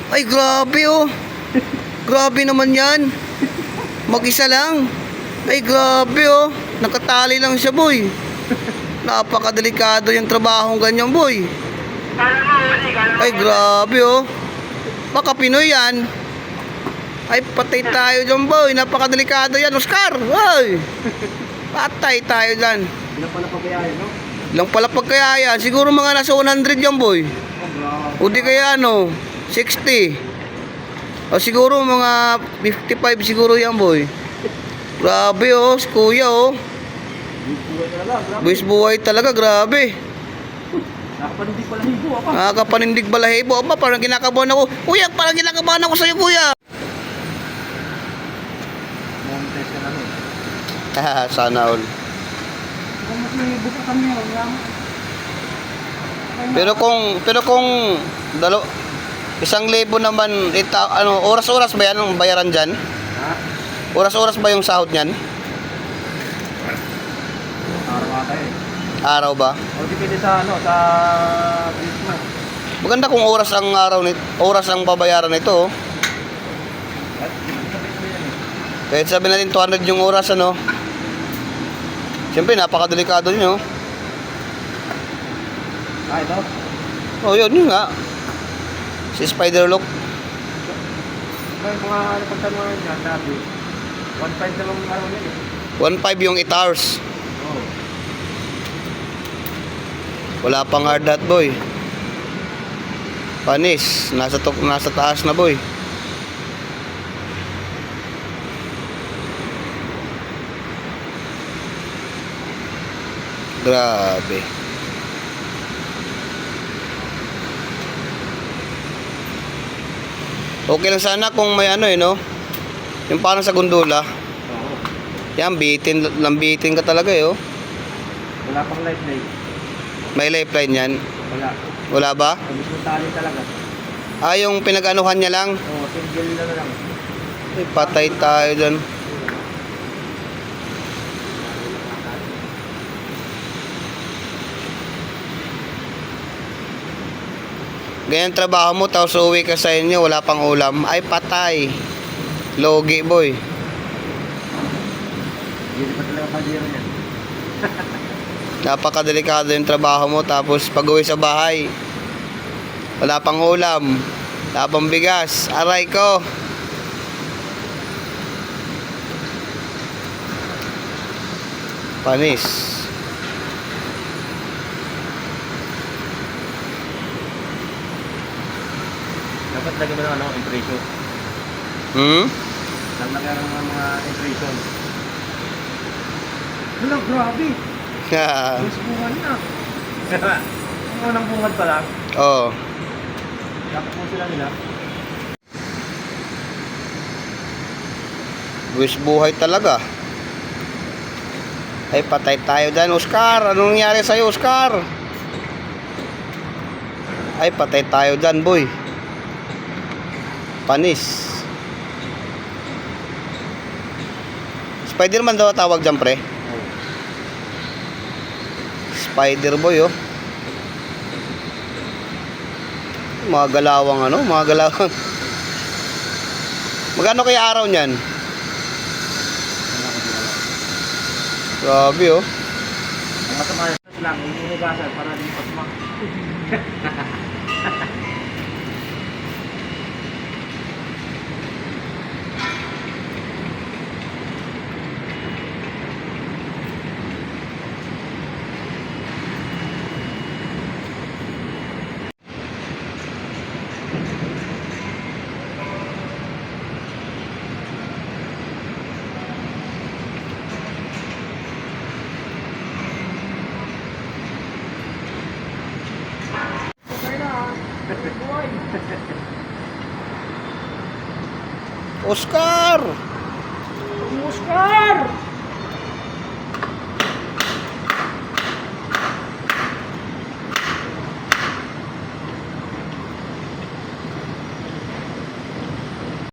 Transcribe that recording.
Ay, grabe oh. Grabe naman yan. Mag-isa lang. Ay, grabe oh. Nakatali lang siya, boy. Napakadelikado yung trabahong ganyan, boy. Ay, grabe oh. Baka Pinoy yan. Ay, patay tayo dyan, boy. Napakadelikado yan, Oscar. Ay, patay tayo dyan. Ilang pala pagkayaya, no? Ilang pala pagkayaya. Siguro mga nasa 100 yan, boy. O di kaya ano, 60. O siguro mga 55 siguro yan, boy. Grabe oh, si kuya oh. Buwis buhay talaga, grabe. Nakapanindig pala hibo ako. Nakakapanindig balahibo. Aba, parang kinakabahan ako. Kuya, parang kinakabahan ako sa'yo, kuya. Montes ka namin. Sana all. Kung mas may buka kami, Pero kung dalo 1,000 naman oras-oras ba yan ang bayaran diyan? Ha? Oras-oras ba yung sahod niyan? Araw ata eh. Araw ba? O depende sa sa Christmas. Maganda kung oras ang oras ang babayaran nito. Oh. At depende sa Christmas yan eh. Kahit sabi natin 200 yung oras ano. Siyempre napakadelikado niyo. Ah, ito? Oh, yun nga. Si Spider Lock. May mga pagtanungan dyan, sabi. 1.5 na lang araw yan eh. 1.5 yung 8 hours. Oo. Wala pang hard hat, boy. Panis, nasa taas na, boy. Grabe. Okay lang sana kung may no? Yung parang sa gondola. Oo. Yan, lambitin ka talaga oh. Wala pang lifeline. May lifeline yan. Wala. Wala ba? Ang mismo tali talaga. Yung pinag-anuhan niya lang. Oo, single na lang. Ay, patay tayo dyan. Ganyan trabaho mo, tapos uwi ka sa inyo, wala pang ulam. Ay, patay. Logi, boy. Hindi pa talaga kadira yan. Napakadelikado yung trabaho mo, tapos pag uwi sa bahay, wala pang ulam. Wala pang bigas. Aray ko. Panis. Dapat lagyan mo ng impression. Lagyan mo ng mga impression. Wala, grabe. Mas bungad na. Ang unang bungad pa lang. Oo. Dapat po sila nila. Buwis buhay talaga. Ay, patay tayo dyan, Oscar. Anong nangyari sa'yo, Oscar? Ay, patay tayo dyan, boy. Panis. Spider-Man daw tawag dyan, pre. Spider boy, oh. Mga galawang mga galawang. Magkano kaya araw niyan? Grabe, oh. Ang masama lang, inugasan para hindi pasma. Oscar!